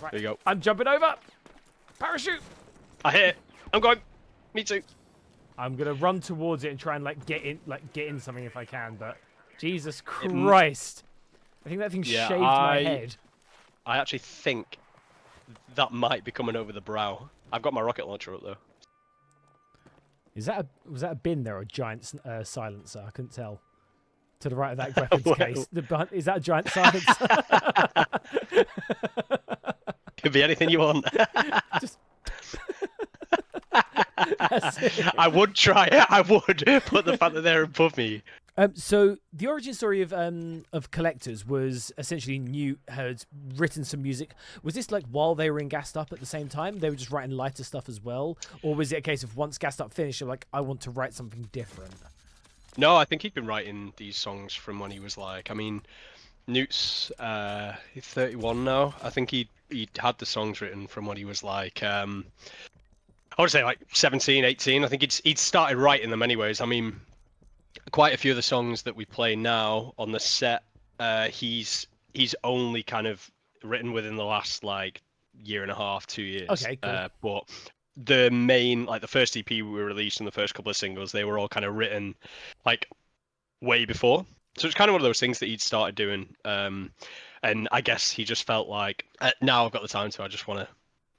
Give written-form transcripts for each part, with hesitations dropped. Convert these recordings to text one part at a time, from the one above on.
Right. There you go. I'm jumping over. Parachute. I hit it. I'm going. Me too. I'm gonna run towards it and try and get in something if I can. But Jesus Christ, I think that thing shaved my head. I actually think that might be coming over the brow. I've got my rocket launcher up though. Was that a bin there or a giant silencer? I couldn't tell. To the right of that weapons case. Is that a giant silencer? Could be anything you want. Just. I would try it. I would, but the fact that they're above me. So the origin story of Collectors was essentially Newt had written some music. Was this like while they were in Gassed Up at the same time? They were just writing lighter stuff as well, or was it a case of once Gassed Up finished, you're like, I want to write something different? No, I think he'd been writing these songs from when he was like, I mean, Newt's 31 now. I think he'd had the songs written from when he was like, I would say like 17, 18. I think he'd started writing them anyways. I mean, quite a few of the songs that we play now on the set, he's only kind of written within the last like year and a half, 2 years. Okay, cool. But the main, like the first EP we released and the first couple of singles, they were all kind of written like way before. So it's kind of one of those things that he'd started doing. And I guess he just felt like, now I've got the time to, I just want to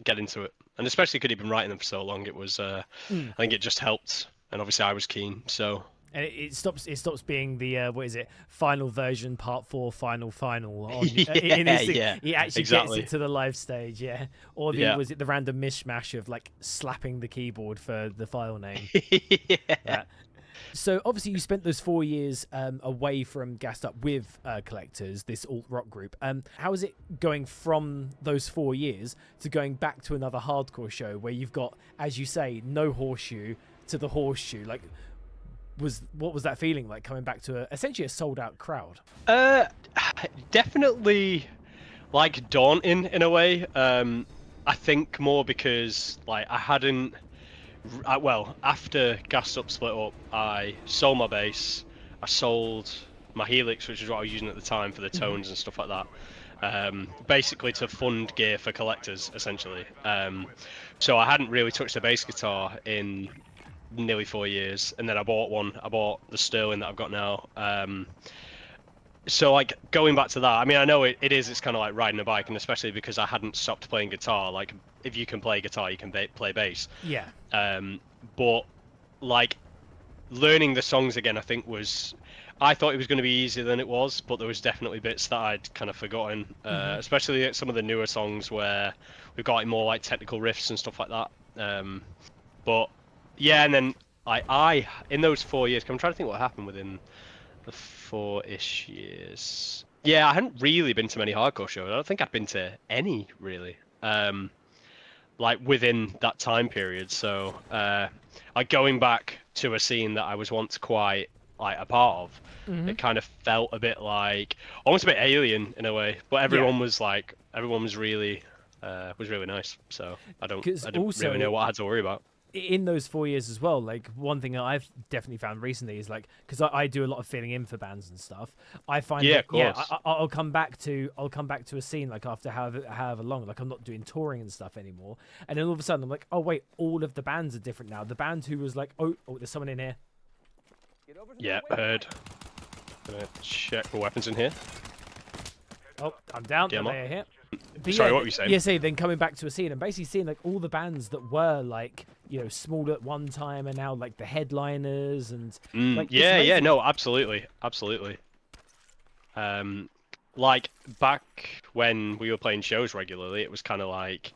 get into it. And especially because he'd been writing them for so long, it was, I think it just helped. And obviously I was keen, so. And it stops being the what is it, final version, part 4, final on in his thing. Yeah, he actually exactly. gets it to the live stage, yeah. Or was it the random mishmash of like slapping the keyboard for the file name? Yeah. So obviously you spent those 4 years away from Gassed Up with Collectors, this alt rock group. How is it going from those 4 years to going back to another hardcore show where you've got, as you say, no horseshoe to the horseshoe? Like, what was that feeling like coming back to essentially a sold out crowd? Definitely like daunting in a way. I think more because like I hadn't. Well, after Gassed Up split up, I sold my bass. I sold my Helix, which is what I was using at the time for the tones and stuff like that. Basically to fund gear for Collectors, essentially. So I hadn't really touched the bass guitar in nearly 4 years, and then I bought one. I bought the Sterling that I've got now. So like going back to that, I mean, I know it's kind of like riding a bike, and especially because I hadn't stopped playing guitar. Like if you can play guitar, you can play bass. Yeah. But like learning the songs again, I think I thought it was going to be easier than it was, but there was definitely bits that I'd kind of forgotten, especially some of the newer songs where we've got more like technical riffs and stuff like that. But yeah, and then I in those 4 years, 'cause I'm trying to think what happened within the 4-ish years. Yeah, I hadn't really been to many hardcore shows. I don't think I'd been to any really. Like within that time period. So like going back to a scene that I was once quite like a part of, it kind of felt a bit like almost a bit alien in a way. But everyone was really nice. So I didn't really know what I had to worry about. In those 4 years as well, like one thing that I've definitely found recently is like, because I do a lot of filling in for bands and stuff, I find I'll come back to a scene like after however long, like I'm not doing touring and stuff anymore, and then all of a sudden I'm like, oh wait, all of the bands are different now. The band who was like, oh there's someone in here. Yeah, heard. Gonna check for weapons in here. Oh, I'm down. Yeah, They're here. But sorry, what were you saying? Yeah, then coming back to a scene and basically seeing like all the bands that were like, you know, small at one time are now like the headliners and like no, absolutely. Like back when we were playing shows regularly, it was kind of like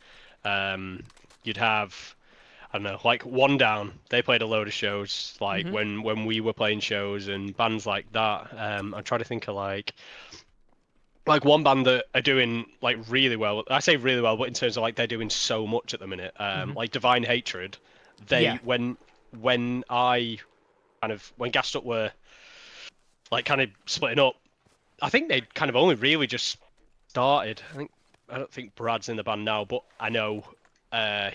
you'd have, I don't know, like One Down. They played a load of shows like when we were playing shows and bands like that. I'm trying to think of like one band that are doing like really well. I say really well, but in terms of like they're doing so much at the minute. Like Divine Hatred. When Gassed Up were like kind of splitting up, I think they kind of only really just started. I don't think Brad's in the band now, but I know I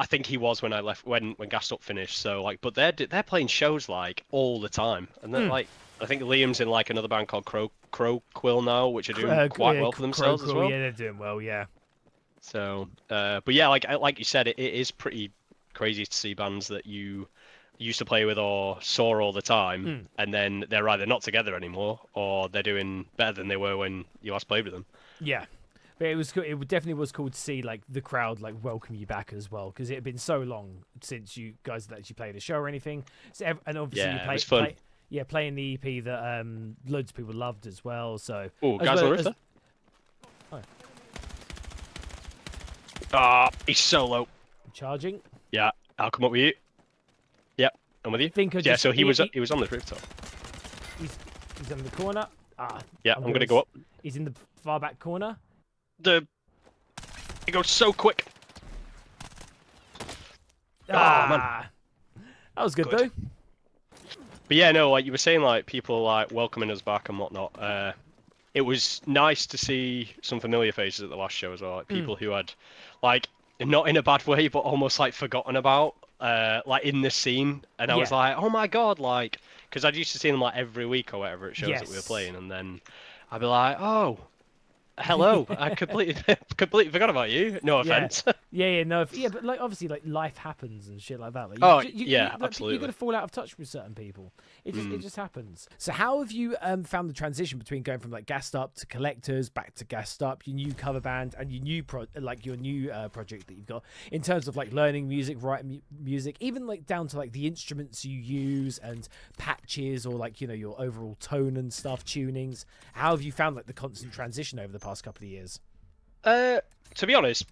think he was when I left when Gassed Up finished. So like, but they're playing shows like all the time, and they're like, I think Liam's in like another band called Crow Quill now, which are doing quite well for themselves as well. Yeah, they're doing well. Yeah. So, but yeah, like you said, it is pretty crazy to see bands that you used to play with or saw all the time, and then they're either not together anymore or they're doing better than they were when you last played with them. Yeah. But it definitely was cool to see like the crowd like welcome you back as well, because it had been so long since you guys had actually played a show or anything. So and obviously Yeah, it was fun. playing the EP that loads of people loved as well. So Oh, as guys on well the roof as, there? oh, Ah, he's so low. charging. Yeah, I'll come up with you. Yep, I'm with you. Think I Yeah, just, so he was on the rooftop. he's in the corner. Yeah, I'm gonna go up. He's in the far back corner. It goes so quick. Man. That was good Good. though. But yeah, no, like you were saying, like people like welcoming us back and whatnot. It was nice to see some familiar faces at the last show as well, like people who had, like, not in a bad way, but almost like forgotten about, like in the scene. And I was Yeah. like, oh my god, like, because I'd used to see them like every week or whatever at shows that we were Yes. playing, and then I'd be like, oh, hello, I completely forgot about you. No offense. Yeah, no, but like obviously, like life happens and shit like that. Like, Absolutely. You're gonna fall out of touch with certain people. It just happens. So how have you found the transition between going from like gassed up to collectors, back to gassed up, your new cover band, and your new project that you've got in terms of like learning music, writing music, even like down to like the instruments you use and patches or like your overall tone and stuff, tunings. How have you found like the constant transition over the past couple of years? To be honest,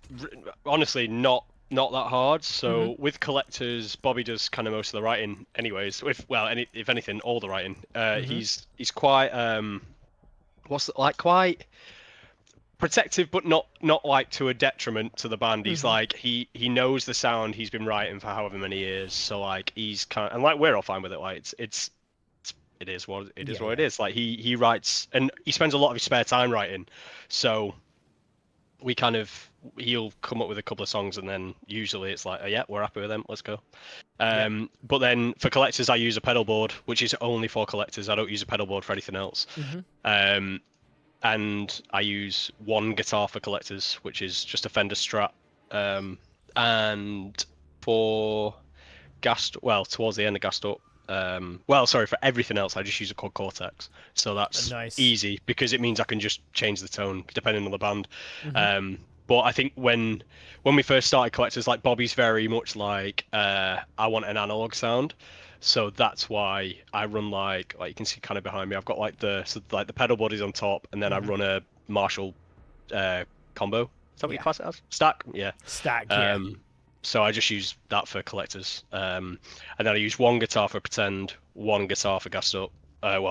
honestly, not that hard. So with collectors, Bobby does kind of most of the writing, anyways. If anything, all the writing. He's quite quite protective, but not like to a detriment to the band. He's like he knows the sound he's been writing for however many years. So like he's kind of, and like we're all fine with it. Like it is what it is. Like he writes and he spends a lot of his spare time writing. So he'll come up with a couple of songs and then usually it's like, oh, yeah, we're happy with them, let's go. But then for collectors, I use a pedal board, which is only for collectors. I don't use a pedal board for anything else. And I use one guitar for collectors, which is just a Fender Strat. And for towards the end of gassed up, for everything else I just use a quad Cortex, so that's Nice. easy because it means I can just change the tone depending on the band. But I think when we first started collectors, like Bobby's very much like I want an analog sound, so that's why I run like you can see kind of behind me, I've got like the pedal board is on top, and then I run a Marshall combo. Is that what you class it as? Stack? Yeah. Stack, So I just use that for collectors, and then I use one guitar for pretend, one guitar for gassed up,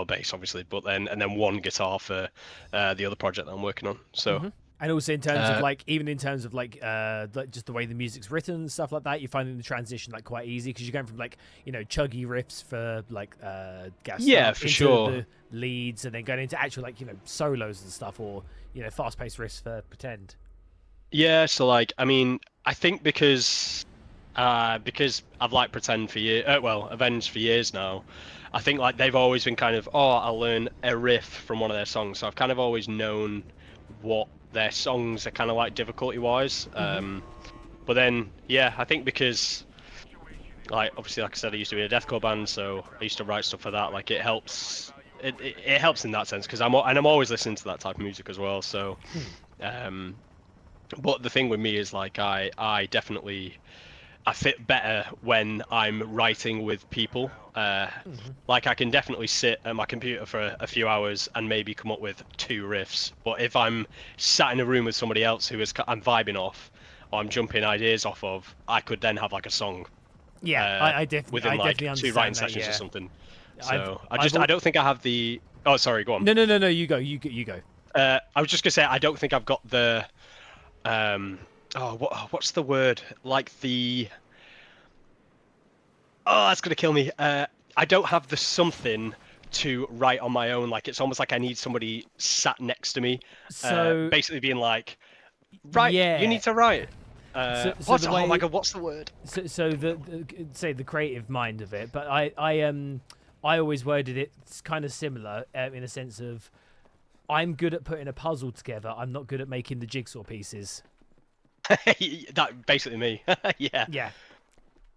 bass obviously, but then one guitar for the other project that I'm working on. So and also in terms of like just the way the music's written and stuff like that, you're finding the transition like quite easy because you're going from like chuggy riffs for like gassed up for into sure, the leads, and then going into actual like solos and stuff, or fast-paced riffs for pretend. Yeah, so like I mean, I think because I've liked Pretend for years, Avenged for years now, I think like they've always been kind of, I'll learn a riff from one of their songs, so I've kind of always known what their songs are kind of like difficulty-wise. But then, I think because, like obviously, like I said, I used to be a deathcore band, so I used to write stuff for that. Like it helps. It helps in that sense because I'm always listening to that type of music as well. So, but the thing with me is like I definitely fit better when I'm writing with people. Like I can definitely sit at my computer for a few hours and maybe come up with 2 riffs. But if I'm sat in a room with somebody else I'm vibing off, or I'm jumping ideas off of, I could then have like a song. Yeah, I definitely within like understand 2 writing that, sessions or something. So I don't think I have the. Oh, sorry, go on. No, you go. You go. I was just gonna say I don't think I've got the. What's the word? Like the. Oh, that's gonna kill me. I don't have the something to write on my own. Like it's almost like I need somebody sat next to me, So basically being like, right, you need to write. Oh my god, what's the word? So the creative mind of it, but I always worded it kind of similar in a sense of I'm good at putting a puzzle together. I'm not good at making the jigsaw pieces. That basically me. Yeah. Yeah.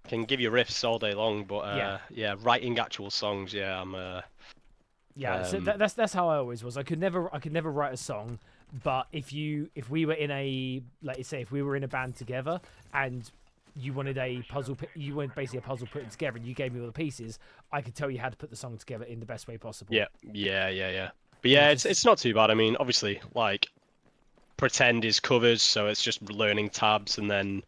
Can give you riffs all day long, but Yeah. yeah, writing actual songs, yeah, I'm Yeah, so that's how I always was. I could never write a song, but if we were in a, like, say if we were in a band together and you wanted a puzzle, you wanted basically a puzzle putting together, and you gave me all the pieces, I could tell you how to put the song together in the best way possible. yeah. But And yeah, just it's not too bad. I mean, obviously, like Pretend is covers, so it's just learning tabs, and then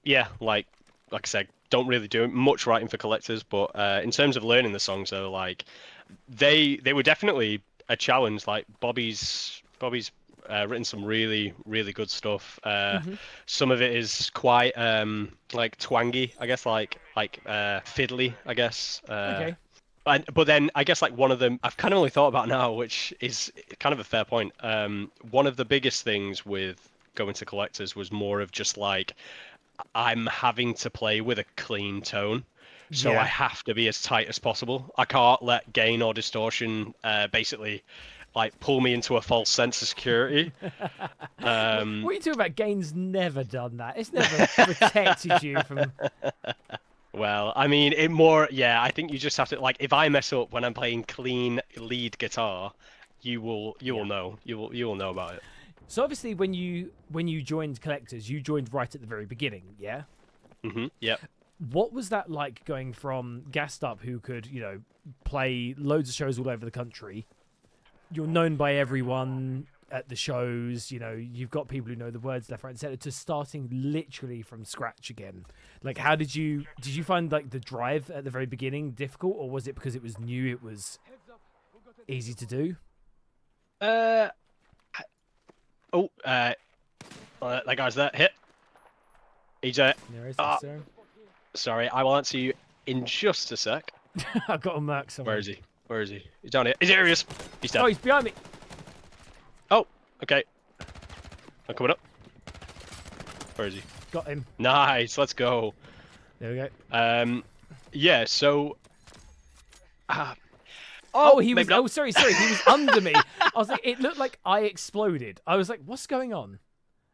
yeah, like I said, don't really do much writing for collectors, but in terms of learning the songs, though, like they were definitely a challenge. Like Bobby's written some really good stuff. Some of it is quite like twangy, I guess, like fiddly, I guess. okay. But then I guess like one of them I've kind of only thought about now, which is kind of a fair point. One of the biggest things with going to collectors was more of just like I'm having to play with a clean tone. So I Yeah. have to be as tight as possible. I can't let gain or distortion basically like pull me into a false sense of security. What are you talking about? Gain's never done that. It's never protected you from. Well, I mean, it more, yeah, I think you just have to like if I mess up when I'm playing clean lead guitar, you will Yeah. know. You will know about it. So obviously, when you joined Collectors, you joined right at the very beginning. Yeah. Yep. What was that like, going from Gassed Up, who could, play loads of shows all over the country? You're known by everyone at the shows. You've got people who know the words left, right, and center, to starting literally from scratch again. Like, how did you find like the drive at the very beginning difficult, or was it because it was new, it was easy to do? Uh oh, that guy's there. Hit. He's There is, ah, sir. sorry, I will answer you in just a sec. I've got a merc somewhere. Where is he? Where is he? He's down here. Here he is. He's dead. Oh, he's behind me. Oh, okay. I'm coming up. Where is he? Got him. Nice. Let's go. There we go. Yeah. So. Oh, he was. maybe not. Oh, sorry. He was under me. I was like, it looked like I exploded. I was like, what's going on?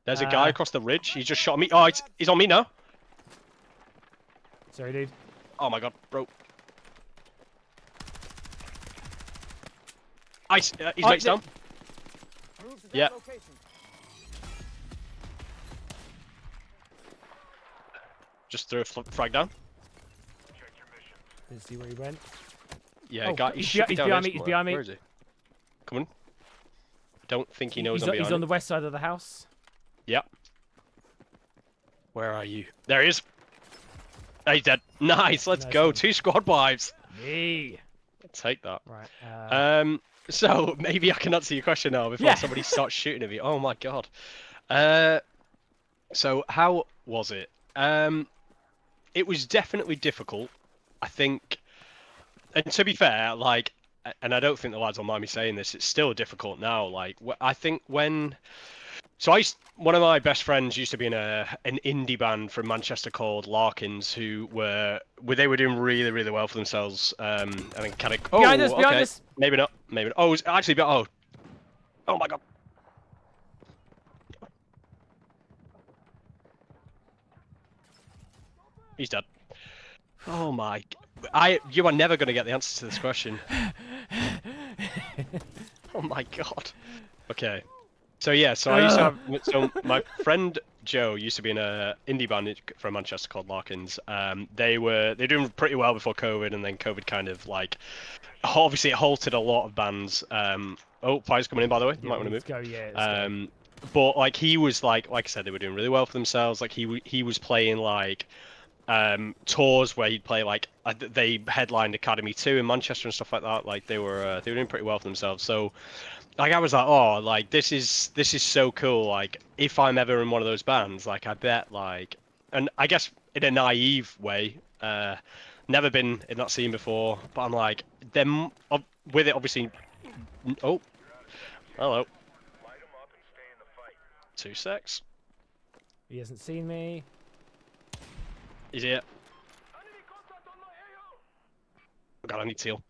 There's a guy across the ridge. He just shot me. Oh, he's on me now. Sorry, dude. Oh my god, bro. Ice. He's mates down. Yeah. Just threw a frag down. Didn't see where he went. Yeah, Oh, guy. he's Should be down behind here me, he's somewhere. behind me. Where is he? Come on. I don't think he knows He's I'm behind he's on him. the west side of the house. Yep. Where are you? There he is. He's dead. Nice. Let's Nice go. one. 2 squad wives. Me. Take that. Right. So maybe I can answer your question now before Yeah. somebody starts shooting at me. Oh my god. So how was it? It was definitely difficult. I think, and to be fair, like, and I don't think the lads will mind me saying this, it's still difficult now. Like, I think when, so one of my best friends used to be in an indie band from Manchester called Larkins, who they were doing really well for themselves. I mean, kind of. Oh, Behind us, behind okay. us. Maybe not. Maybe not. Oh, it's actually, oh my god. He's dead. Oh my! You are never going to get the answer to this question. Oh my god. Okay. So yeah, so I used to have. So my friend Joe used to be in a indie band from Manchester called Larkins. They're doing pretty well before COVID, and then COVID kind of like, obviously it halted a lot of bands. Oh, fire's coming in, by the way. You might want to move. Go, yeah. Let's go. But like he was like I said, they were doing really well for themselves. Like he was playing like tours where he'd play like they headlined Academy 2 in Manchester and stuff like that. Like they were doing pretty well for themselves. So like I was like, oh, like this is so cool. Like if I'm ever in one of those bands, like I bet like, and I guess in a naive way, never been in that scene before, but I'm like them with it obviously. Oh, hello. 2 secs. He hasn't seen me. He's here. God, I need to heal.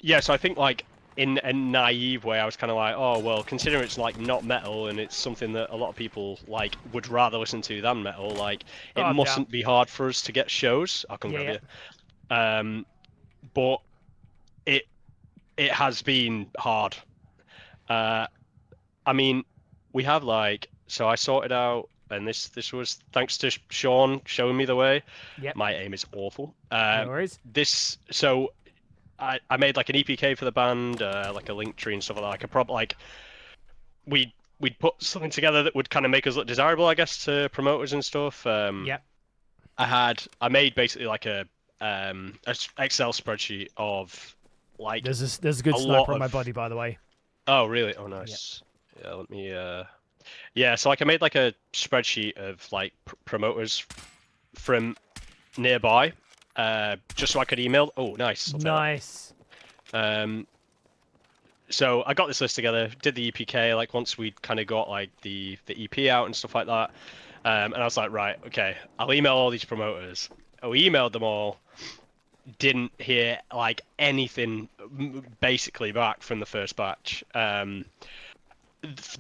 Yeah, so I think like in a naive way, I was kind of like, oh well, considering it's like not metal and it's something that a lot of people like would rather listen to than metal, like it Oh, yeah. mustn't be hard for us to get shows. I'll come Yeah, grab yeah. you. But it it has been hard. I mean, we have like, so I sorted out, and this was thanks to Sean showing me the way. Yep. My aim is awful. No worries. So I made like an EPK for the band, like a link tree and stuff like that. Like a like we'd put something together that would kind of make us look desirable, I guess, to promoters and stuff. Yep. I made basically like a Excel spreadsheet of like There's a good a lot sniper on my of. body, by the way. Oh really? Oh Yep. nice. Yeah, let me. Yeah, so like I made like a spreadsheet of like promoters from nearby, just so I could email. Oh, nice. I'll take that. Nice. So I got this list together, did the EPK like once we'd kind of got like the EP out and stuff like that, and I was like, right, okay, I'll email all these promoters. We emailed them all, didn't hear like anything basically back from the first batch.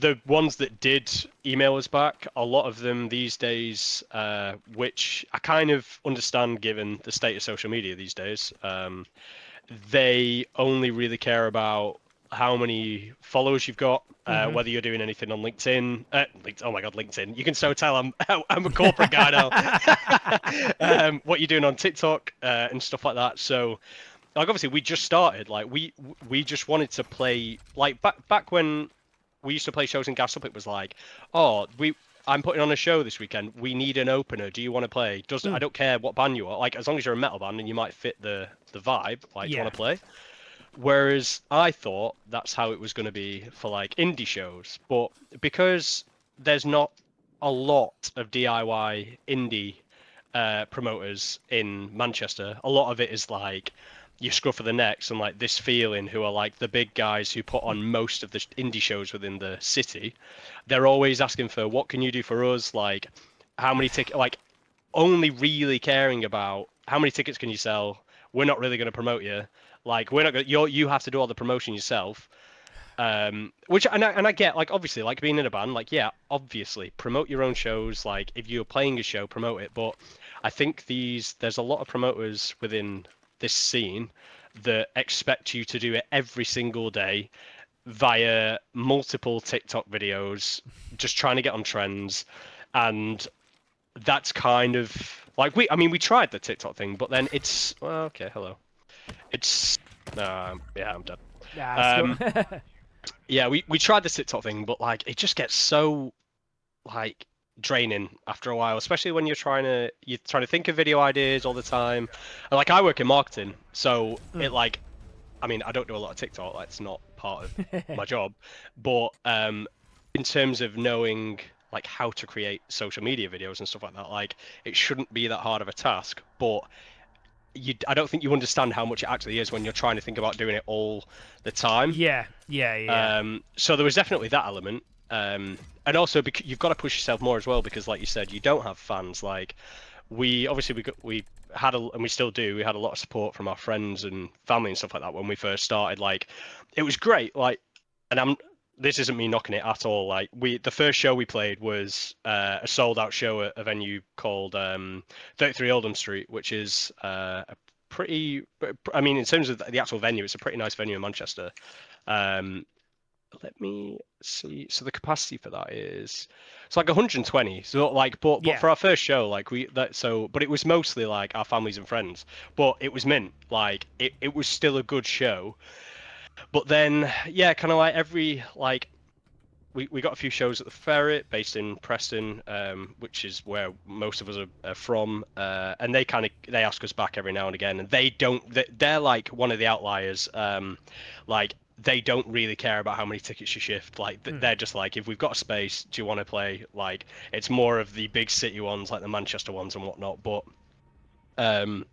The ones that did email us back, a lot of them these days, which I kind of understand given the state of social media these days, they only really care about how many followers you've got, whether you're doing anything on LinkedIn. Oh my God, LinkedIn! You can so tell I'm a corporate guy now. What you're doing on TikTok and stuff like that. So, like obviously we just started. Like we just wanted to play. Like back when we used to play shows in Gas Up, it was like, oh I'm putting on a show this weekend. We need an opener. Do you want to play? I don't care what band you are. Like as long as you're a metal band and you might fit the vibe. Like do you want to play? Whereas I thought that's how it was going to be for like indie shows, but because there's not a lot of DIY indie promoters in Manchester, a lot of it is like you scruff of the necks and like this feeling who are like the big guys who put on most of the indie shows within the city. They're always asking for what can you do for us, like how many tickets, like only really caring about how many tickets can you sell. We're not really going to promote you. Like we're not going. You have to do all the promotion yourself. Which and I get, like obviously like being in a band, like yeah, obviously promote your own shows. Like if you're playing a show, promote it. But I think there's a lot of promoters within this scene that expect you to do it every single day via multiple TikTok videos, just trying to get on trends, and that's kind of like we tried the TikTok thing, but then it's well, okay, hello. It's yeah, I'm done. Yeah, Yeah, we tried the TikTok thing, but like it just gets so like draining after a while, especially when you're trying to think of video ideas all the time. And, like I work in marketing, so it like I mean I don't do a lot of TikTok, that's not part of my job, but in terms of knowing like how to create social media videos and stuff like that, like it shouldn't be that hard of a task, but I don't think you understand how much it actually is when you're trying to think about doing it all the time. yeah. So there was definitely that element, and also because you've got to push yourself more as well because, like you said, you don't have fans. Like we obviously we had and we still do. We had a lot of support from our friends and family and stuff like that when we first started. Like it was great. Like, and this isn't me knocking it at all. Like the first show we played was a sold out show at a venue called 33 Oldham Street, which is a pretty. I mean, in terms of the actual venue, it's a pretty nice venue in Manchester. Let me see. So the capacity for that is it's like 120. So like, but for our first show, like but it was mostly like our families and friends. But it was mint. Like it was still a good show. But then, yeah, kind of like we got a few shows at the Ferret, based in Preston, which is where most of us are from, and they ask us back every now and again, and they're like one of the outliers, like they don't really care about how many tickets you shift, like they're just like, if we've got a space, do you want to play? Like it's more of the big city ones, like the Manchester ones and whatnot, but I mean,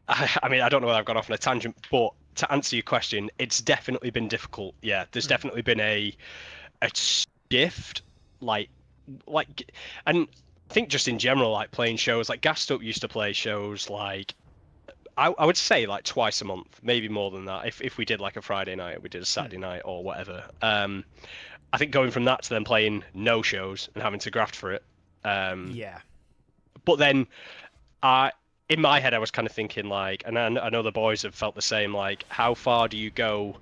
I don't know whether I've gone off on a tangent, but to answer your question, it's definitely been difficult. Yeah, there's definitely been a shift, like, and I think just in general, like playing shows, like Gassed Up used to play shows like I would say like twice a month, maybe more than that. If we did like a Friday night, we did a Saturday night or whatever. I think going from that to then playing no shows and having to graft for it. Yeah. But then I in my head I was kind of thinking like, and I know the boys have felt the same. Like, how far do you go?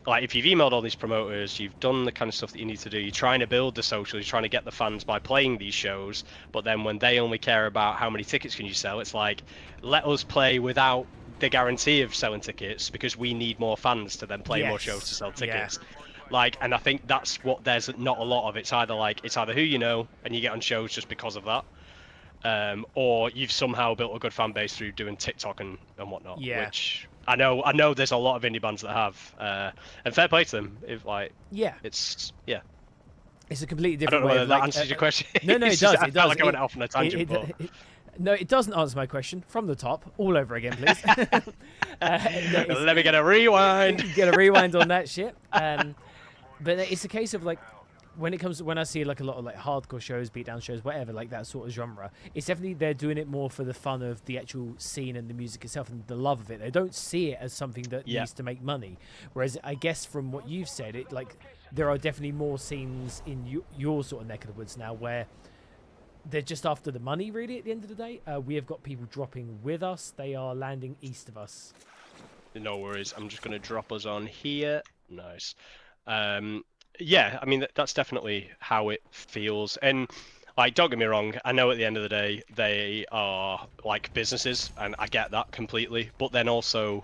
Like, if you've emailed all these promoters, you've done the kind of stuff that you need to do, you're trying to build the social, you're trying to get the fans by playing these shows, but then when they only care about how many tickets can you sell, it's like, let us play without the guarantee of selling tickets because we need more fans to then play more shows to sell tickets. Like, and I think that's what there's not a lot of. It's either who you know and you get on shows just because of that, or you've somehow built a good fan base through doing TikTok and whatnot. Yeah. Which I know there's a lot of indie bands that have, and fair play to them. If like, it's a completely I don't different know way whether of that like, answers your question. No, it It's does. just- I It felt does. like I went off on a tangent, but No, it doesn't answer my question. From the top, all over again, please. let me get a rewind. Get a rewind on that shit. But it's a case of like, when I see like a lot of like hardcore shows, beatdown shows, whatever, like that sort of genre, it's definitely they're doing it more for the fun of the actual scene and the music itself and the love of it. They don't see it as something that needs to make money. Whereas I guess from what you've said, it like there are definitely more scenes in your sort of neck of the woods now where they're just after the money, really, at the end of the day. We have got people dropping with us. They are landing east of us. No worries. I'm just going to drop us on here. Nice. Yeah, I mean, that's definitely how it feels. And, like, don't get me wrong, I know at the end of the day, they are, like, businesses, and I get that completely. But then also,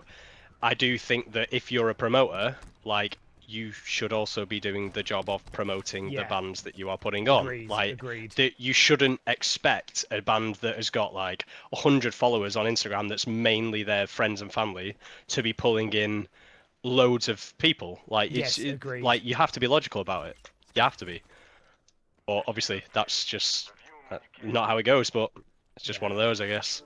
I do think that if you're a promoter, like, you should also be doing the job of promoting the bands that you are putting on. Agreed. You shouldn't expect a band that has got like 100 followers on Instagram that's mainly their friends and family to be pulling in loads of people. Like, agreed. like you have to be logical about it. You have to be. But obviously, that's just not how it goes. But it's just one of those, I guess.